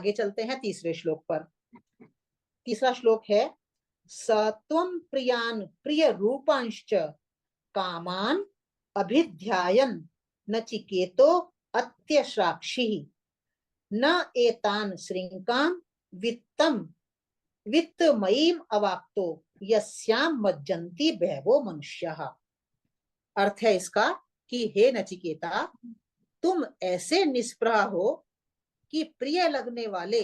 आगे चलते हैं तीसरे श्लोक पर। तीसरा श्लोक है सत्वं प्रियान प्रिय रूपांश्च कामान अभिध्यायन नचिकेतो अत्यसाक्षी न एतान श्रृंकाम वित्तमयीम अवाक्तो यस्याम मज्जन्ति बहवो मनुष्यः। अर्थ है इसका कि हे नचिकेता, तुम ऐसे निष्प्रह हो कि प्रिय लगने वाले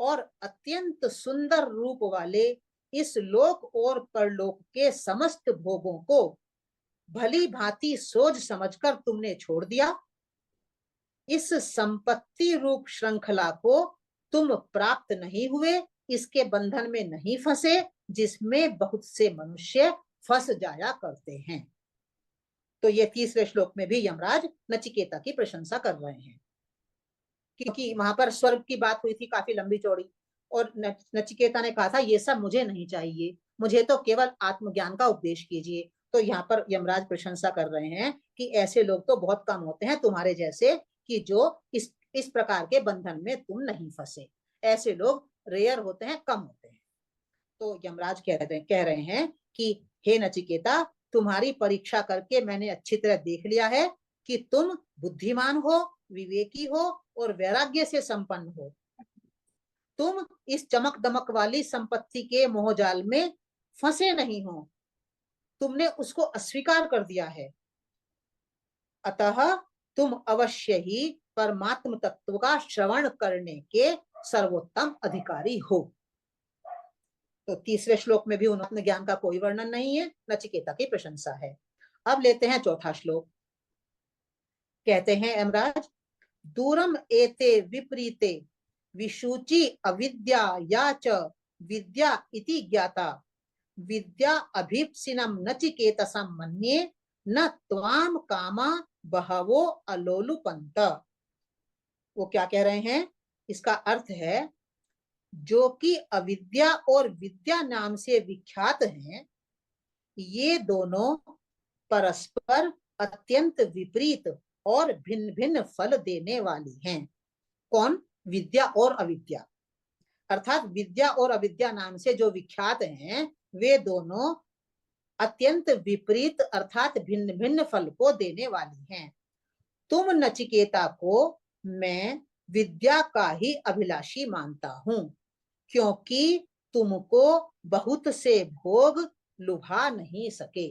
और अत्यंत सुंदर रूप वाले इस लोक और परलोक के समस्त भोगों को भली भांति सोच समझकर तुमने छोड़ दिया। इस संपत्ति रूप श्रृंखला को तुम प्राप्त नहीं हुए, इसके बंधन में नहीं फंसे जिसमें बहुत से मनुष्य फंस जाया करते हैं। तो ये तीसरे श्लोक में भी यमराज नचिकेता की प्रशंसा कर रहे हैं, क्योंकि वहां पर स्वर्ग की बात हुई थी काफी लंबी चौड़ी, और नचिकेता ने कहा था ये सब मुझे नहीं चाहिए, मुझे तो केवल आत्मज्ञान का उपदेश कीजिए। तो यहाँ पर यमराज प्रशंसा कर रहे हैं कि ऐसे लोग तो बहुत कम होते हैं तुम्हारे जैसे, कि जो इस प्रकार के बंधन में तुम नहीं फंसे। ऐसे लोग रेयर होते हैं, कम होते हैं। तो यमराज कह रहे हैं कि हे नचिकेता, तुम्हारी परीक्षा करके मैंने अच्छी तरह देख लिया है कि तुम बुद्धिमान हो, विवेकी हो और वैराग्य से संपन्न हो। तुम इस चमक दमक वाली संपत्ति के मोहजाल में फंसे नहीं हो, तुमने उसको अस्वीकार कर दिया है। अतः तुम अवश्य ही परमात्म तत्व का श्रवण करने के सर्वोत्तम अधिकारी हो। तो तीसरे श्लोक में भी उन्नत ज्ञान का कोई वर्णन नहीं है, नचिकेता की प्रशंसा है। अब लेते हैं चौथा श्लोक। कहते हैं यमराज, दूरम एते विपरीते विशुचि अविद्या या च विद्या इति ज्ञाता विद्या अभीप्सिनम नचिकेतसं मन्ये न त्वाम कामा बहवो अलोलुपंत। वो क्या कह रहे हैं, इसका अर्थ है जो कि अविद्या और विद्या नाम से विख्यात हैं, ये दोनों परस्पर अत्यंत विपरीत और भिन्न भिन्न फल देने वाली हैं। कौन? विद्या और अविद्या। अर्थात विद्या और अविद्या नाम से जो विख्यात हैं वे दोनों अत्यंत विपरीत अर्थात भिन्न भिन्न फल को देने वाली हैं। तुम नचिकेता को मैं विद्या का ही अभिलाषी मानता हूं, क्योंकि तुमको बहुत से भोग लुभा नहीं सके।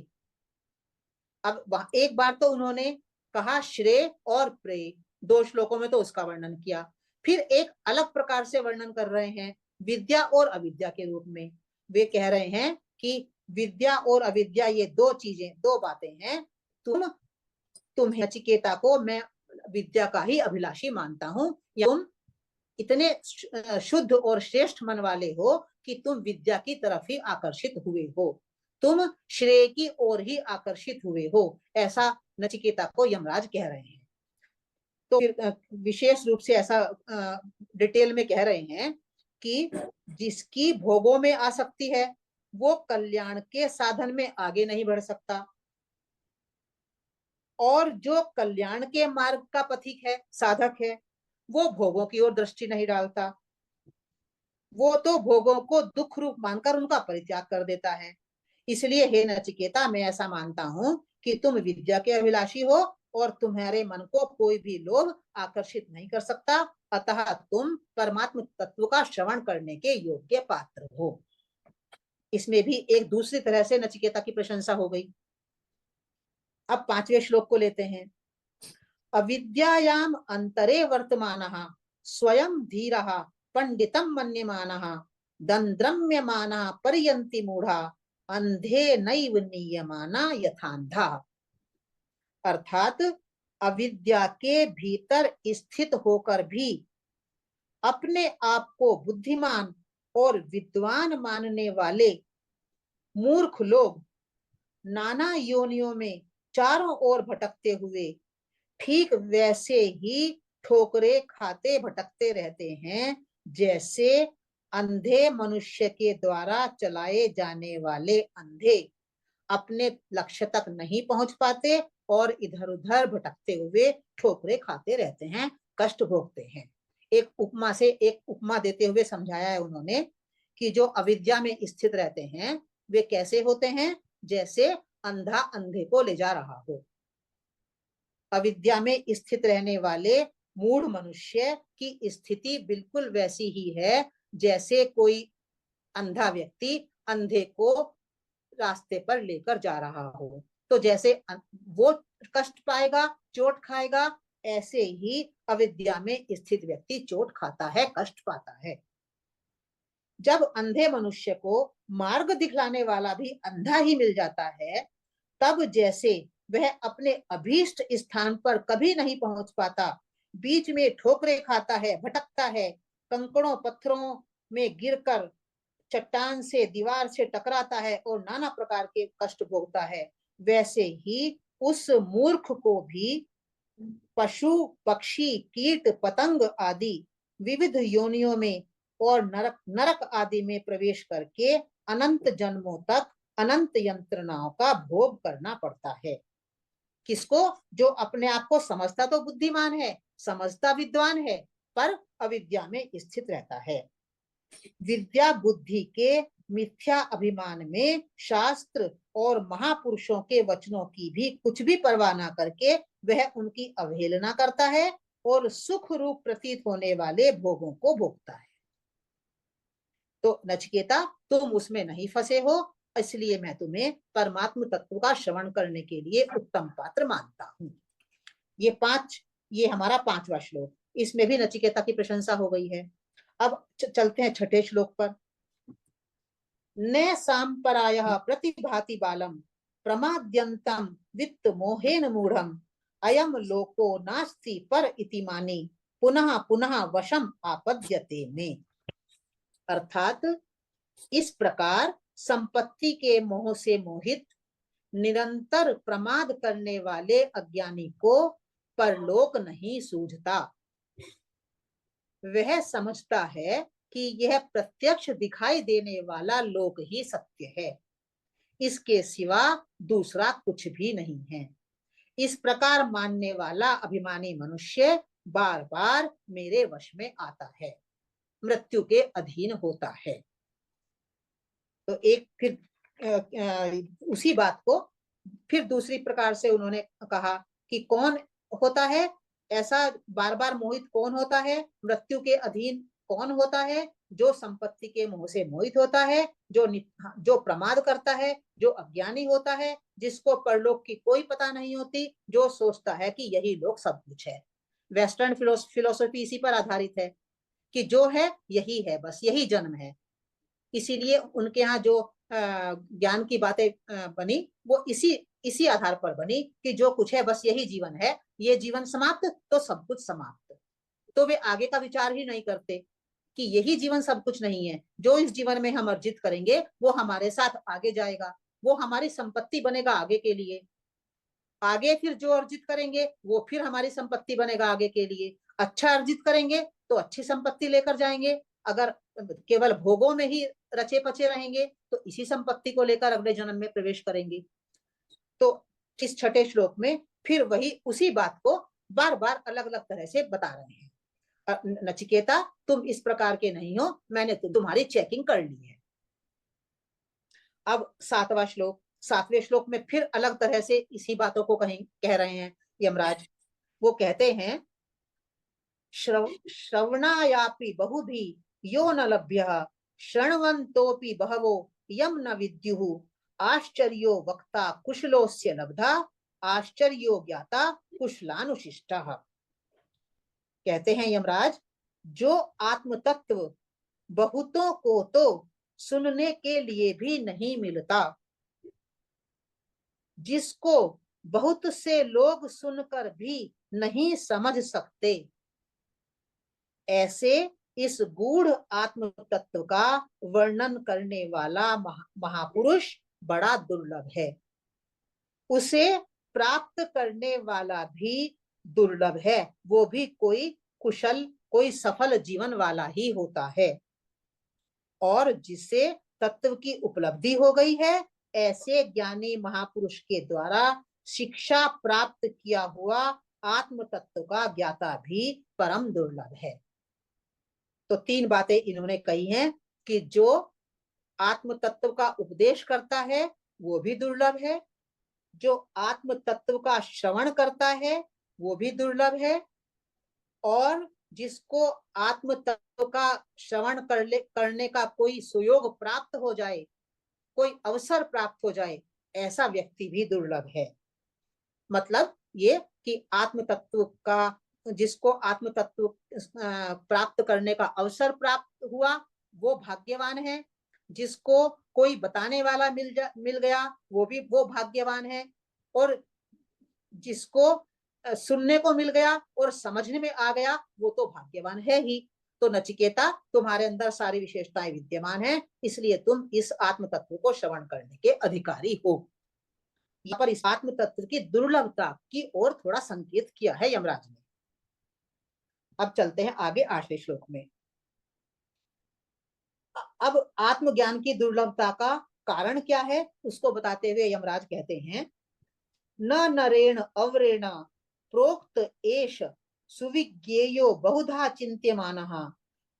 अब एक बार तो उन्होंने कहा श्रेय और प्रेय, 2 श्लोकों में तो उसका वर्णन किया। फिर एक अलग प्रकार से वर्णन कर रहे हैं विद्या और अविद्या के रूप में। वे कह रहे हैं कि विद्या और अविद्या ये 2 चीजें, 2 बातें हैं। तुम नचिकेता को मैं विद्या का ही अभिलाषी मानता हूं, या तुम इतने शुद्ध और श्रेष्ठ मन वाले हो कि तुम विद्या की तरफ ही आकर्षित हुए हो, तुम श्रेय की ओर ही आकर्षित हुए हो, ऐसा नचिकेता को यमराज कह रहे हैं। तो विशेष रूप से ऐसा डिटेल में कह रहे हैं कि जिसकी भोगों में आसक्ति है वो कल्याण के साधन में आगे नहीं बढ़ सकता, और जो कल्याण के मार्ग का पथिक है, साधक है, वो भोगों की ओर दृष्टि नहीं डालता, वो तो भोगों को दुख रूप मानकर उनका परित्याग कर देता है। इसलिए हे नचिकेता, मैं ऐसा मानता हूं कि तुम विद्या के अभिलाषी हो और तुम्हारे मन को कोई भी लोभ आकर्षित नहीं कर सकता, अतः तुम परमात्म तत्व का श्रवण करने के योग्य पात्र हो। इसमें भी एक दूसरी तरह से नचिकेता की प्रशंसा हो गई। अब 5वें श्लोक को लेते हैं। अविद्यायाम अंतरे वर्तमानः स्वयं धीरः पंडितम मन्यमानः दंद्रम्यमानः पर्यन्ति मूढ़ा अंधे नैव नीयमाना यथांधा। अर्थात अविद्या के भीतर स्थित होकर भी अपने आप को बुद्धिमान और विद्वान मानने वाले मूर्ख लोग नाना योनियों में चारों ओर भटकते हुए ठीक वैसे ही ठोकरे खाते भटकते रहते हैं जैसे अंधे मनुष्य के द्वारा चलाए जाने वाले अंधे अपने लक्ष्य तक नहीं पहुंच पाते और इधर उधर भटकते हुए ठोकरे खाते रहते हैं, कष्ट भोगते हैं। एक उपमा देते हुए समझाया है उन्होंने कि जो अविद्या में स्थित रहते हैं वे कैसे होते हैं, जैसे अंधा अंधे को ले जा रहा हो। अविद्या में स्थित रहने वाले मूढ़ मनुष्य की स्थिति बिल्कुल वैसी ही है जैसे कोई अंधा व्यक्ति अंधे को रास्ते पर लेकर जा रहा हो। तो जैसे वो कष्ट पाएगा, चोट खाएगा, ऐसे ही अविद्या में स्थित व्यक्ति चोट खाता है, कष्ट पाता है। जब अंधे मनुष्य को मार्ग दिखलाने वाला भी अंधा ही मिल जाता है, तब जैसे वह अपने अभीष्ट स्थान पर कभी नहीं पहुंच पाता, बीच में ठोकरें खाता है, भटकता है, कंकड़ों पत्थरों में गिरकर चट्टान से, दीवार से टकराता है और नाना प्रकार के कष्ट भोगता है, वैसे ही उस मूर्ख को भी पशु, पक्षी, कीट, पतंग आदि विविध योनियों में और नरक आदि में प्रवेश करके अनंत जन्मों तक अनंत यंत्रणाओं का भोग करना पड़ता है। किसको? जो अपने आप को समझता तो बुद्धिमान है, समझता विद्वान है, पर अविद्या में स्थित रहता है। विद्या बुद्धि के मिथ्या अभिमान में शास्त्र और महापुरुषों के वचनों की भी कुछ भी परवाह न करके वह उनकी अवहेलना करता है और सुख रूप प्रतीत होने वाले भोगों को भोगता है। तो नचिकेता, तुम उसमें नहीं फंसे हो, इसलिए मैं तुम्हें परमात्म तत्व का श्रवण करने के लिए उत्तम पात्र मानता हूँ। ये हमारा 5वां श्लोक, इसमें भी नचिकेता की प्रशंसा हो गई है। अब चलते हैं 6ठे श्लोक पर। न सांपरायः प्रतिभाति बालम प्रमाद्यंतम वित्त मोहेन मूढ़म अयम लोको नास्ति पर इति मानी पुनः पुनः वशम आपद्यते में। अर्थात इस प्रकार संपत्ति के मोह से मोहित निरंतर प्रमाद करने वाले अज्ञानी को परलोक नहीं सूझता। वह समझता है कि यह प्रत्यक्ष दिखाई देने वाला लोक ही सत्य है, इसके सिवा दूसरा कुछ भी नहीं है। इस प्रकार मानने वाला अभिमानी मनुष्य बार बार मेरे वश में आता है, मृत्यु के अधीन होता है। तो एक फिर उसी बात को फिर दूसरी प्रकार से उन्होंने कहा कि कौन होता है ऐसा बार बार मोहित, कौन होता है मृत्यु के अधीन, कौन होता है जो संपत्ति के मोह से मोहित होता है, जो प्रमाद करता है, जो अज्ञानी होता है, जिसको परलोक की कोई पता नहीं होती, जो सोचता है कि यही लोक सब कुछ है। वेस्टर्न फिलोसफी इसी पर आधारित है कि जो है यही है, बस यही जन्म है। इसीलिए उनके यहाँ जो ज्ञान की बातें बनी वो इसी आधार पर बनी कि जो कुछ है बस यही जीवन है, ये जीवन समाप्त तो सब कुछ समाप्त। तो वे आगे का विचार ही नहीं करते कि यही जीवन सब कुछ नहीं है, जो इस जीवन में हम अर्जित करेंगे वो हमारे साथ आगे जाएगा, वो हमारी संपत्ति बनेगा आगे के लिए, आगे फिर जो अर्जित करेंगे वो फिर हमारी संपत्ति बनेगा आगे के लिए। अच्छा अर्जित करेंगे तो अच्छी संपत्ति लेकर जाएंगे, अगर केवल भोगों में ही रचे पचे रहेंगे तो इसी संपत्ति को लेकर अगले जन्म में प्रवेश करेंगे। तो इस 6ठे श्लोक में फिर वही उसी बात को बार बार अलग अलग तरह से बता रहे हैं। नचिकेता, तुम इस प्रकार के नहीं हो, मैंने तुम्हारी चेकिंग कर ली है। अब 7वां श्लोक, 7वें श्लोक में फिर अलग तरह से इसी बातों को कह रहे हैं यमराज। वो कहते हैं श्रवणायापि बहुभी यो न लभ्यः शृण्वन्तोऽपि बहवो यम न विद्युः आश्चर्यो वक्ता कुशलोस्य लब्धा आश्चर्यो ज्ञाता कुशलानुशिष्टः। कहते हैं यमराज, जो आत्म तत्व बहुतों को तो सुनने के लिए भी नहीं मिलता, जिसको बहुत से लोग सुनकर भी नहीं समझ सकते, ऐसे इस गूढ़ आत्म तत्व का वर्णन करने वाला महापुरुष बड़ा दुर्लभ है। उसे प्राप्त करने वाला भी दुर्लभ है, वो भी कोई कुशल, कोई सफल जीवन वाला ही होता है। और जिसे तत्व की उपलब्धि हो गई है, ऐसे ज्ञानी महापुरुष के द्वारा शिक्षा प्राप्त किया हुआ आत्म तत्व का ज्ञाता भी परम दुर्लभ है। तो तीन बातें इन्होंने कही हैं कि जो आत्म तत्व का उपदेश करता है वो भी दुर्लभ है, जो आत्म तत्व का श्रवण करता है वो भी दुर्लभ है, और जिसको आत्म तत्व का श्रवण करने का कोई सुयोग प्राप्त हो जाए, कोई अवसर प्राप्त हो जाए, ऐसा व्यक्ति भी दुर्लभ है। मतलब ये कि आत्म तत्व का, जिसको आत्म तत्व प्राप्त करने का अवसर प्राप्त हुआ वो भाग्यवान है, जिसको कोई बताने वाला मिल गया वो भाग्यवान है, और जिसको सुनने को मिल गया और समझने में आ गया वो तो भाग्यवान है ही। तो नचिकेता, तुम्हारे अंदर सारी विशेषताएं विद्यमान हैं, इसलिए तुम इस आत्म तत्व को श्रवण करने के अधिकारी हो। यहाँ पर इस आत्म तत्व की दुर्लभता की ओर थोड़ा संकेत किया है यमराज ने। अब चलते हैं आगे 8वें श्लोक में। अब आत्मज्ञान की दुर्लभता का कारण क्या है उसको बताते हुए यमराज कहते हैं, न नरेण अवरेण प्रोक्त एष सुविज्ञेयो बहुधा चिन्त्यमानः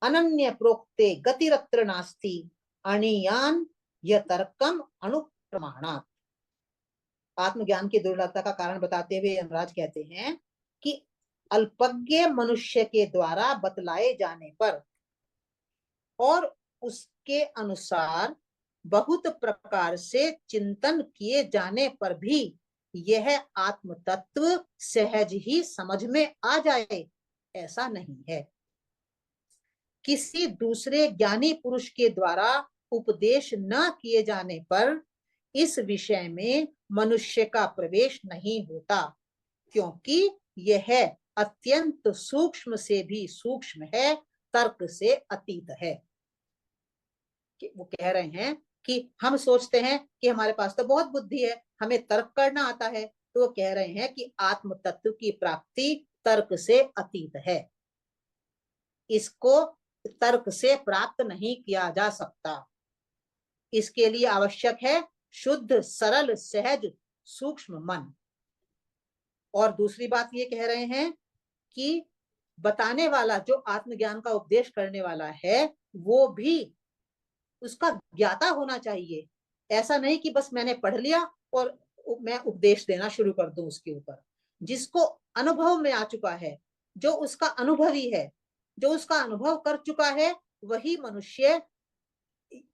अनन्य प्रोक्ते गतिरत्र नास्ति अणीयान यतर्कम अनुप्रमाणात्। आत्मज्ञान की दुर्लभता का कारण बताते हुए यमराज कहते हैं कि अल्पज्ञ मनुष्य के द्वारा बतलाए जाने पर और उसके अनुसार बहुत प्रकार से चिंतन किए जाने पर भी यह आत्म तत्व सहज ही समझ में आ जाए ऐसा नहीं है। किसी दूसरे ज्ञानी पुरुष के द्वारा उपदेश न किए जाने पर इस विषय में मनुष्य का प्रवेश नहीं होता, क्योंकि यह अत्यंत सूक्ष्म से भी सूक्ष्म है, तर्क से अतीत है। वो कह रहे हैं कि हम सोचते हैं कि हमारे पास तो बहुत बुद्धि है, हमें तर्क करना आता है, तो वो कह रहे हैं कि आत्म तत्व की प्राप्ति तर्क से अतीत है, इसको तर्क से प्राप्त नहीं किया जा सकता। इसके लिए आवश्यक है शुद्ध सरल सहज सूक्ष्म मन। और दूसरी बात ये कह रहे हैं कि बताने वाला, जो आत्मज्ञान का उपदेश करने वाला है, वो भी उसका ज्ञाता होना चाहिए। ऐसा नहीं कि बस मैंने पढ़ लिया और मैं उपदेश देना शुरू कर दूं उसके ऊपर। जिसको अनुभव में आ चुका है, जो उसका अनुभवी है, जो उसका अनुभव कर चुका है, वही मनुष्य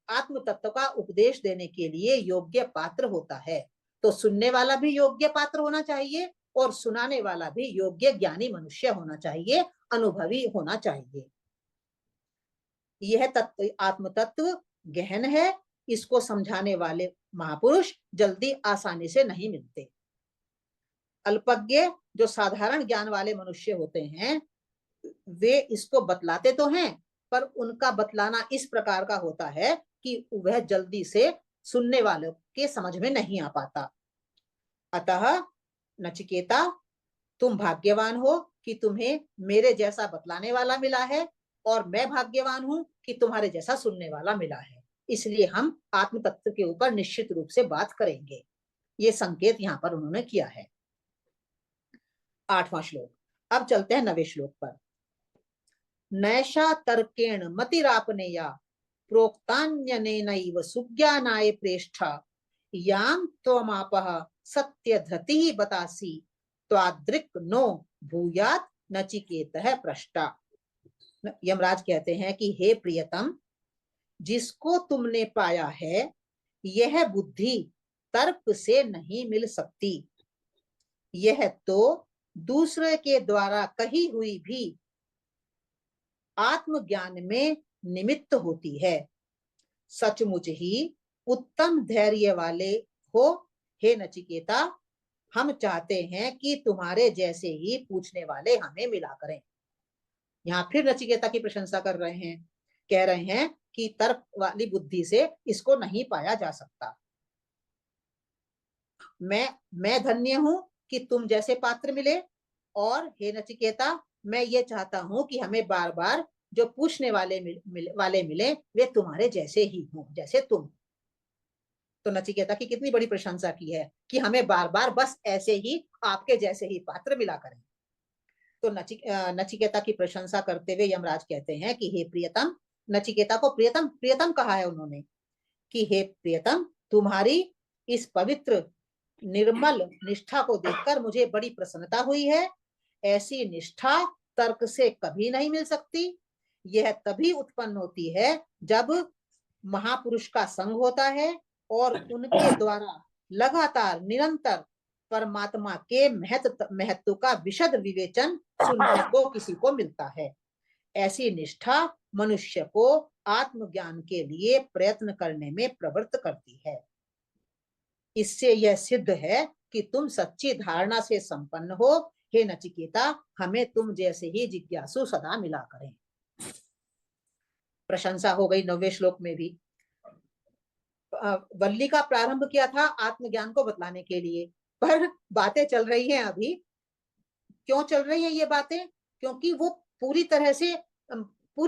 आत्म तत्व का उपदेश देने के लिए योग्य पात्र होता है। तो सुनने वाला भी योग्य पात्र होना चाहिए और सुनाने वाला भी योग्य ज्ञानी मनुष्य होना चाहिए, अनुभवी होना चाहिए। यह तत्व आत्म तत्व गहन है, इसको समझाने वाले महापुरुष जल्दी आसानी से नहीं मिलते। अल्पज्ञ जो साधारण ज्ञान वाले मनुष्य होते हैं, वे इसको बतलाते तो हैं, पर उनका बतलाना इस प्रकार का होता है कि वह जल्दी से सुनने वालों के समझ में नहीं आ पाता। अतः नचिकेता, तुम भाग्यवान हो कि तुम्हें मेरे जैसा बतलाने वाला मिला है, और मैं भाग्यवान हूं कि तुम्हारे जैसा सुनने वाला मिला है। इसलिए हम आत्म तत्व के ऊपर निश्चित रूप से बात करेंगे। ये संकेत यहाँ पर उन्होंने किया है। 8वां श्लोक। अब चलते हैं 9वें श्लोक पर। नैषा तर्केण मतिरापनेया प्रोक्तान्यनेनैव सुज्ञानाय प्रेष्ठा यां त्वमापः सत्यधृतिः बतासि त्वादृक् नो भूयात् नचिकेतः पृष्टा। यमराज कहते हैं कि हे प्रियतम, जिसको तुमने पाया है यह बुद्धि तर्क से नहीं मिल सकती। यह तो दूसरे के द्वारा कही हुई भी आत्मज्ञान में निमित्त होती है। सचमुच ही उत्तम धैर्य वाले हो हे नचिकेता, हम चाहते हैं कि तुम्हारे जैसे ही पूछने वाले हमें मिला करें। यहाँ फिर नचिकेता की प्रशंसा कर रहे हैं, कह रहे हैं कि तर्क वाली बुद्धि से इसको नहीं पाया जा सकता। मैं धन्य हूं कि तुम जैसे पात्र मिले, और हे नचिकेता, मैं ये चाहता हूं कि हमें बार बार जो पूछने वाले मिले वे तुम्हारे जैसे ही हों, जैसे तुम। तो नचिकेता की कितनी बड़ी प्रशंसा की है कि हमें बार बार बस ऐसे ही आपके जैसे ही पात्र मिला करें। तो नचिकेता की प्रशंसा करते हुए यमराज कहते हैं कि हे प्रियतम, नचिकेता को प्रियतम प्रियतम कहा है उन्होंने, कि हे प्रियतम, तुम्हारी इस पवित्र निर्मल निष्ठा को देखकर मुझे बड़ी प्रसन्नता हुई है। ऐसी निष्ठा तर्क से कभी नहीं मिल सकती। यह तभी उत्पन्न होती है जब महापुरुष का संग होता है और उनके द्वारा लगातार निरंतर परमात्मा के महत्व का विशद विवेचन सुनने को किसी को मिलता है। ऐसी निष्ठा मनुष्य को आत्मज्ञान के लिए प्रयत्न करने में प्रवृत्त करती है। इससे यह सिद्ध है कि तुम सच्ची धारणा से संपन्न हो। हे नचिकेता, हमें तुम जैसे ही जिज्ञासु सदा मिला करें। प्रशंसा हो गई 9वें श्लोक में भी। वल्ली का प्रारंभ किया था आत्मज्ञान को बतलाने के लिए, पर बातें चल रही हैं अभी। क्यों चल रही हैं ये बातें? क्योंकि वो पूरी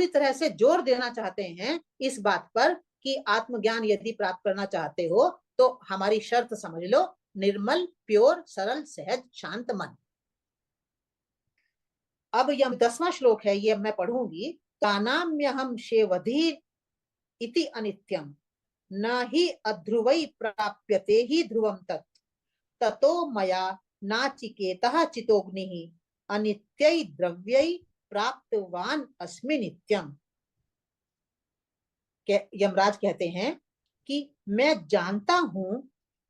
तरह से जोर देना चाहते हैं इस बात पर कि आत्मज्ञान यदि प्राप्त करना चाहते हो तो हमारी शर्त समझ लो, निर्मल, प्योर, सरल, सहज, शांत मन। अब यह 10वां श्लोक है, ये मैं पढ़ूंगी। तानाम्यहम शेवधि इति अनित्यम न ही अध्रुवै प्राप्यते ही ध्रुवम तत् ततो मया नाचिकेतः चितोग्निः अनित्यै द्रव्यै प्राप्तवान अस्मि नित्यम। यमराज कहते हैं कि मैं जानता हूं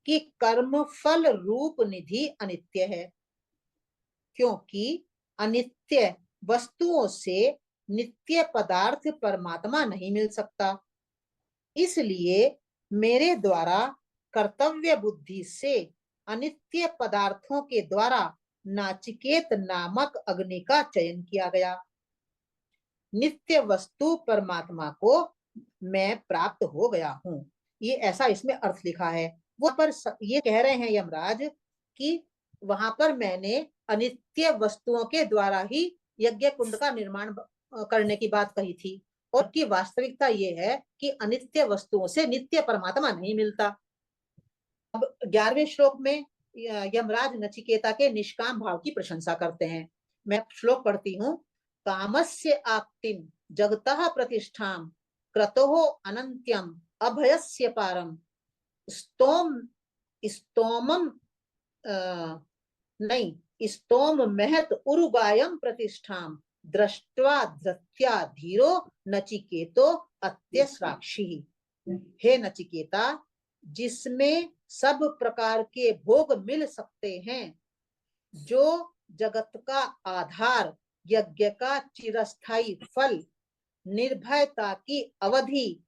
कि कर्म फल रूप निधि अनित्य है, क्योंकि अनित्य वस्तुओं से नित्य पदार्थ परमात्मा नहीं मिल सकता। इसलिए मेरे द्वारा कर्तव्य बुद्धि से अनित्य पदार्थों के द्वारा नाचिकेत नामक अग्नि का चयन किया गया। नित्य वस्तु परमात्मा को मैं प्राप्त हो गया हूं, ये ऐसा इसमें अर्थ लिखा है। वो पर ये कह रहे हैं यमराज कि वहां पर मैंने अनित्य वस्तुओं के द्वारा ही यज्ञ कुंड का निर्माण करने की बात कही थी, और की वास्तविकता ये है कि अनित्य वस्तुओं से नित्य परमात्मा नहीं मिलता। अब 11वें श्लोक में यमराज नचिकेता के निष्काम भाव की प्रशंसा करते हैं। मैं श्लोक पढ़ती हूँ। कामस्य आप्तिम जगतः प्रतिष्ठाम क्रतोः अनंत्यम अभयस्य पारम स्तोमम नहीं स्तोम महत उरुगायम प्रतिष्ठाम दृष्ट्वा धृत्या धीरो नचिकेतो अत्यस्राक्षी। हे नचिकेता, जिसमें सब प्रकार के भोग मिल सकते हैं, जो जगत का आधार, यज्ञ का चिरस्थायी फल, निर्भयता की अवधि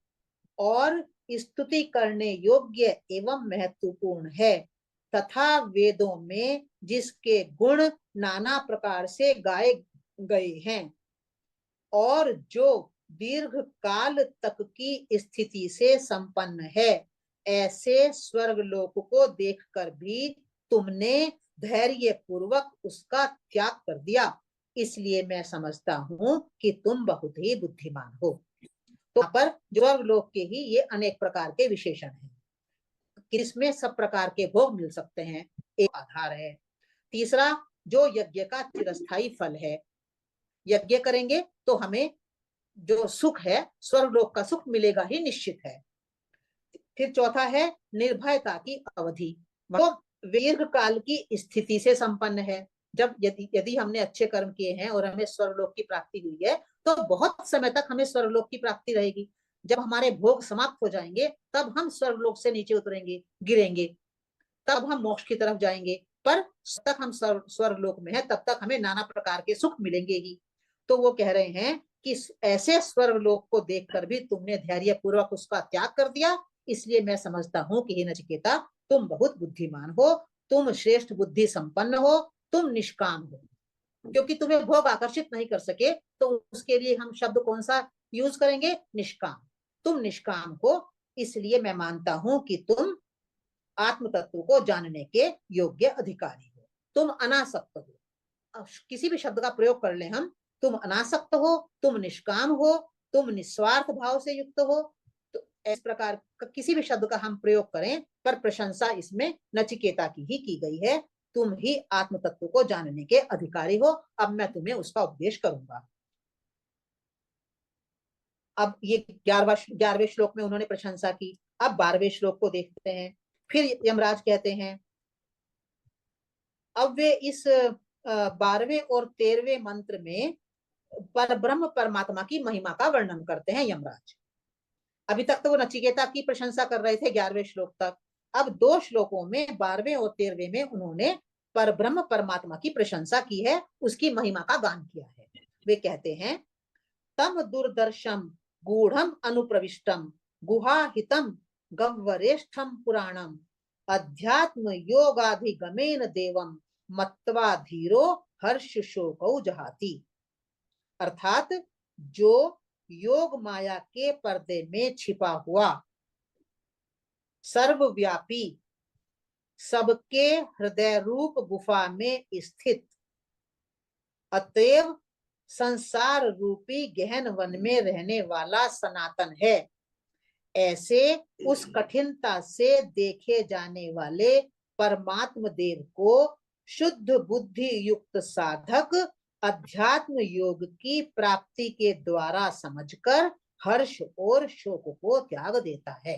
और स्तुति करने योग्य एवं महत्वपूर्ण है, तथा वेदों में जिसके गुण नाना प्रकार से गाए गए हैं और जो दीर्घ काल तक की स्थिति से संपन्न है, ऐसे स्वर्गलोक को देखकर भी तुमने धैर्य पूर्वक उसका त्याग कर दिया। इसलिए मैं समझता हूं कि तुम बहुत ही बुद्धिमान हो। तो यहाँ पर स्वर्गलोक के ही ये अनेक प्रकार के विशेषण हैं, किसमें सब प्रकार के भोग मिल सकते हैं, एक आधार है। तीसरा, जो यज्ञ का चिरस्थायी फल है, यज्ञ करेंगे तो हमें जो सुख है, स्वर्गलोक का सुख मिलेगा ही निश्चित है। फिर चौथा है निर्भयता की अवधि, वो दीर्घ काल की स्थिति से संपन्न है। जब यदि हमने अच्छे कर्म किए हैं और हमें स्वर्गलोक की प्राप्ति हुई है, तो बहुत समय तक हमें स्वर्गलोक की प्राप्ति रहेगी। जब हमारे भोग समाप्त हो जाएंगे, तब हम स्वर्गलोक से नीचे उतरेंगे, गिरेंगे, तब हम मोक्ष की तरफ जाएंगे। पर जब तक हम स्वर्गलोक में है, तब तक हमें नाना प्रकार के सुख मिलेंगे ही। तो वो कह रहे हैं कि ऐसे स्वर्गलोक को देखकर भी तुमने धैर्य पूर्वक उसका त्याग कर दिया। इसलिए मैं समझता हूं कि हे नचिकेता, तुम बहुत बुद्धिमान हो, तुम श्रेष्ठ बुद्धि संपन्न हो, तुम निष्काम हो। क्योंकि तुम्हें भोग आकर्षित नहीं कर सके, तो उसके लिए हम शब्द कौन सा यूज करेंगे? निष्काम। तुम निष्काम हो, इसलिए मैं मानता हूं कि तुम आत्म तत्व को जानने के योग्य अधिकारी हो। तुम अनासक्त हो, किसी भी शब्द का प्रयोग कर ले हम, तुम अनासक्त हो, तुम निष्काम हो, तुम निस्वार्थ भाव से युक्त हो। तो इस प्रकार का किसी भी शब्द का हम प्रयोग करें, पर प्रशंसा इसमें नचिकेता की ही की गई है। तुम ही आत्म तत्व को जानने के अधिकारी हो, अब मैं तुम्हें उसका उपदेश करूंगा। अब ये 11वें श्लोक में उन्होंने प्रशंसा की। अब 12वें श्लोक को देखते हैं। फिर यमराज कहते हैं, अब वे इस 12वें और 13वें मंत्र में पर ब्रह्म परमात्मा की महिमा का वर्णन करते हैं यमराज। अभी तक तो वो नचिकेता की प्रशंसा कर रहे थे 11वें श्लोक तक। अब 2 श्लोकों में 12वें और 13वें में उन्होंने पर ब्रह्म परमात्मा की प्रशंसा की है, उसकी महिमा का गान किया है। वे कहते हैं, तम दुर्दर्शम गूढ़म अनुप्रविष्टम गुहाहितम गह्वरेष्ठम पुराणम अध्यात्म योगाधिगमेन देवम मत्वा धीरो हर्ष शोकौ जहाति। अर्थात जो योग माया के पर्दे में छिपा हुआ, सर्वव्यापी, सबके हृदय रूप गुफा में स्थित, अतएव संसार रूपी गहन वन में रहने वाला सनातन है, ऐसे उस कठिनता से देखे जाने वाले परमात्म देव को शुद्ध बुद्धि युक्त साधक अध्यात्म योग की प्राप्ति के द्वारा समझकर हर्ष और शोक को त्याग देता है।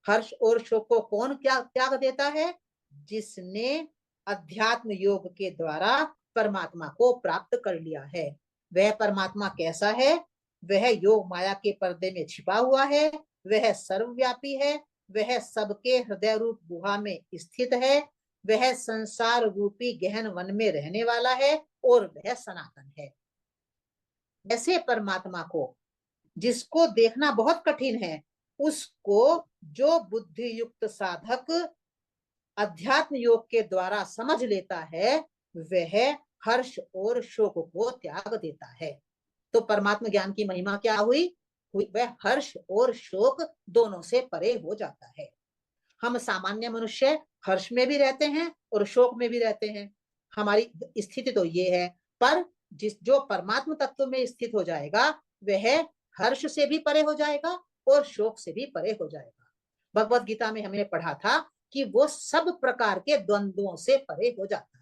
हर्ष और शोक को कौन क्या त्याग देता है? जिसने अध्यात्म योग के द्वारा परमात्मा को प्राप्त कर लिया है। वह परमात्मा कैसा है? वह योग माया के पर्दे में छिपा हुआ है, वह सर्वव्यापी है, वह सबके हृदय रूप गुहा में स्थित है, वह संसार रूपी गहन वन में रहने वाला है और वह सनातन है। ऐसे परमात्मा को जिसको देखना बहुत कठिन है, उसको जो बुद्धि युक्त साधक अध्यात्म योग के द्वारा समझ लेता है, वह हर्ष और शोक को त्याग देता है। तो परमात्मा ज्ञान की महिमा क्या हुई? वह हर्ष और शोक दोनों से परे हो जाता है। हम सामान्य मनुष्य हर्ष में भी रहते हैं और शोक में भी रहते हैं, हमारी स्थिति तो ये है। पर जो परमात्मा तत्व में स्थित हो जाएगा, वह हर्ष से भी परे हो जाएगा और शोक से भी परे हो जाएगा। भगवत गीता में हमने पढ़ा था कि वो सब प्रकार के द्वंद्वों से परे हो जाता है।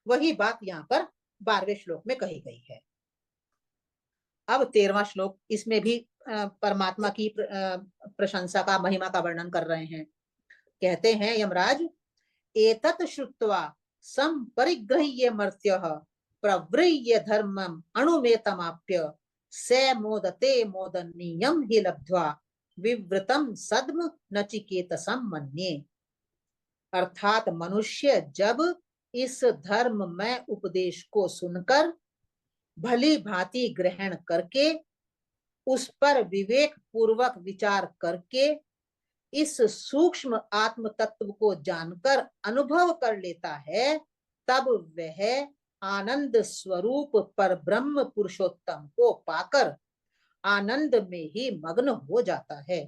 वही बात यहाँ पर 12वें श्लोक में कही गई है। अब 13वां श्लोक, इसमें भी परमात्मा की प्रशंसा का, महिमा का वर्णन कर रहे हैं। कहते हैं यमराज, एतत् श्रुत्वा संपरिगृह्य मर्त्यः प्रवृह्य धर्मम अणुमेतमाप्य स मोदते मोदनीयम हि लब्ध्वा विवृतम सद्म नचिकेतसम मन्ये। अर्थात मनुष्य जब इस धर्म में उपदेश को सुनकर भली भांति ग्रहण करके उस पर विवेक पूर्वक विचार करके इस सूक्ष्म आत्म तत्व को जानकर अनुभव कर लेता है, तब वह आनंद स्वरूप पर ब्रह्म पुरुषोत्तम को पाकर आनंद में ही मग्न हो जाता है।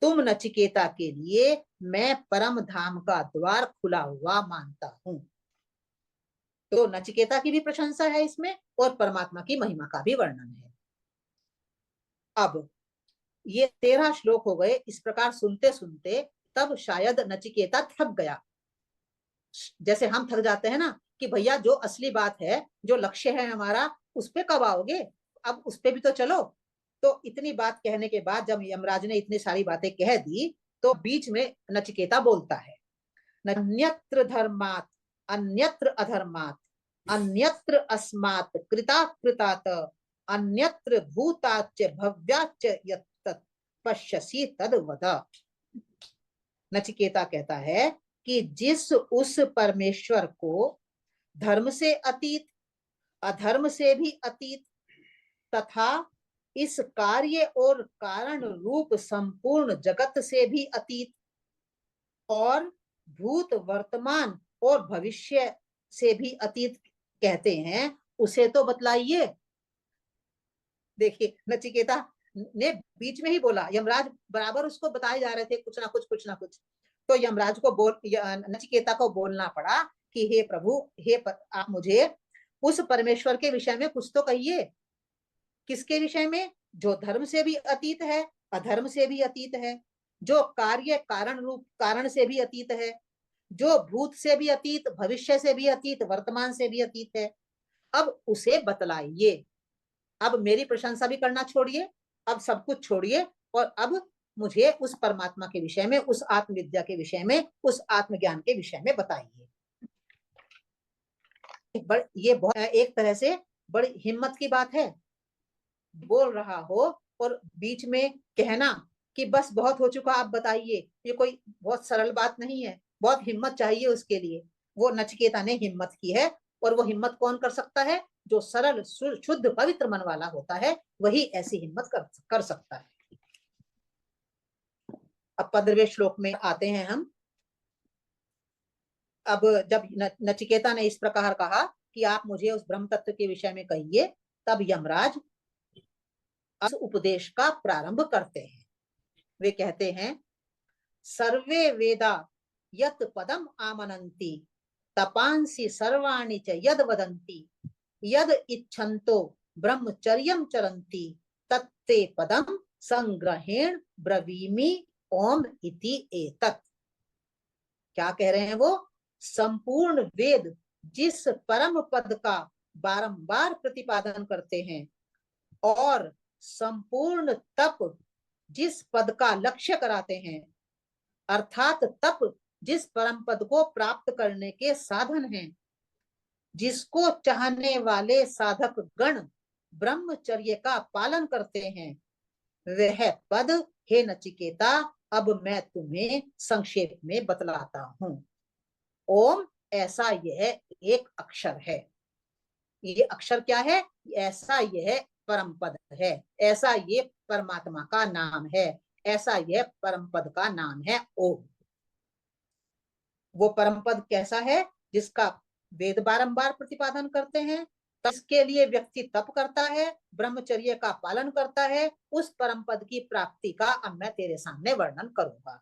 तुम नचिकेता के लिए मैं परम धाम का द्वार खुला हुआ मानता हूं। तो नचिकेता की भी प्रशंसा है इसमें और परमात्मा की महिमा का भी वर्णन है। अब ये 13 श्लोक हो गए। इस प्रकार सुनते सुनते तब शायद नचिकेता थक गया, जैसे हम थक जाते हैं ना कि भैया जो असली बात है, जो लक्ष्य है हमारा, उस पे कब आओगे, अब उस पे भी तो चलो। तो इतनी बात कहने के बाद जब यमराज ने इतनी सारी बातें कह दी, तो बीच में नचिकेता बोलता है, अन्यत्र धर्मात् अन्यत्र अधर्मात् अन्यत्र अस्मात् कृतात् कृतात् अन्यत्र भूताच्च भव्याच्च यत्तत् पश्यसि तद वद। नचिकेता कहता है कि जिस उस परमेश्वर को धर्म से अतीत, अधर्म से भी अतीत तथा इस कार्य और कारण रूप संपूर्ण जगत से भी अतीत और भूत वर्तमान और भविष्य से भी अतीत कहते हैं, उसे तो बतलाइए। देखिए नचिकेता ने बीच में ही बोला, यमराज बराबर उसको बताए जा रहे थे कुछ ना कुछ कुछ ना कुछ, तो यमराज को नचिकेता को बोलना पड़ा कि हे प्रभु, आप मुझे उस परमेश्वर के विषय में कुछ तो कहिए। किसके विषय में? जो धर्म से भी अतीत है, अधर्म से भी अतीत है, जो कार्य कारण रूप कारण से भी अतीत है, जो भूत से भी अतीत, भविष्य से भी अतीत, वर्तमान से भी अतीत है, अब उसे बतलाइए। अब मेरी प्रशंसा भी करना छोड़िए, अब सब कुछ छोड़िए, और अब मुझे उस परमात्मा के विषय में, उस आत्मविद्या के विषय में, उस आत्मज्ञान के विषय में बताइए। ये बहुत एक तरह से बड़ी हिम्मत की बात है। बोल रहा हो और बीच में कहना कि बस बहुत हो चुका, आप बताइए, ये कोई बहुत सरल बात नहीं है, बहुत हिम्मत चाहिए उसके लिए। वो नचिकेता ने हिम्मत की है, और वो हिम्मत कौन कर सकता है? जो सरल शुद्ध पवित्र मन वाला होता है, वही ऐसी हिम्मत कर सकता है। अब 15वें श्लोक में आते हैं हम। अब जब नचिकेता ने इस प्रकार कहा कि आप मुझे उस ब्रह्म तत्व के विषय में कहिए, तब यमराज उस उपदेश का प्रारंभ करते हैं। वे कहते हैं, सर्वे वेदा यत पदम आमनन्ति तपांसि सर्वाणि च यद वदन्ति यद इच्छन्तो ब्रह्मचर्यम चरन्ति तत्ते पदम संग्रहेण ब्रवीमि ओम इति एतत्। क्या कह रहे हैं वो? संपूर्ण वेद जिस परम पद का बारंबार प्रतिपादन करते हैं, और संपूर्ण तप जिस पद का लक्ष्य कराते हैं, अर्थात तप जिस परम पद को प्राप्त करने के साधन हैं, जिसको चाहने वाले साधक गण ब्रह्मचर्य का पालन करते हैं, वह पद हे नचिकेता अब मैं तुम्हें संक्षेप में बतलाता हूं। ओम ऐसा यह एक अक्षर है। ये अक्षर क्या है? ऐसा यह परम पद है, ऐसा ये परमात्मा का नाम है, ऐसा यह परम पद का नाम है ओम। वो परम पद कैसा है? जिसका वेद बारंबार प्रतिपादन करते हैं, इसके लिए व्यक्ति तप करता है, ब्रह्मचर्य का पालन करता है, उस परम पद की प्राप्ति का अब मैं तेरे सामने वर्णन करूंगा।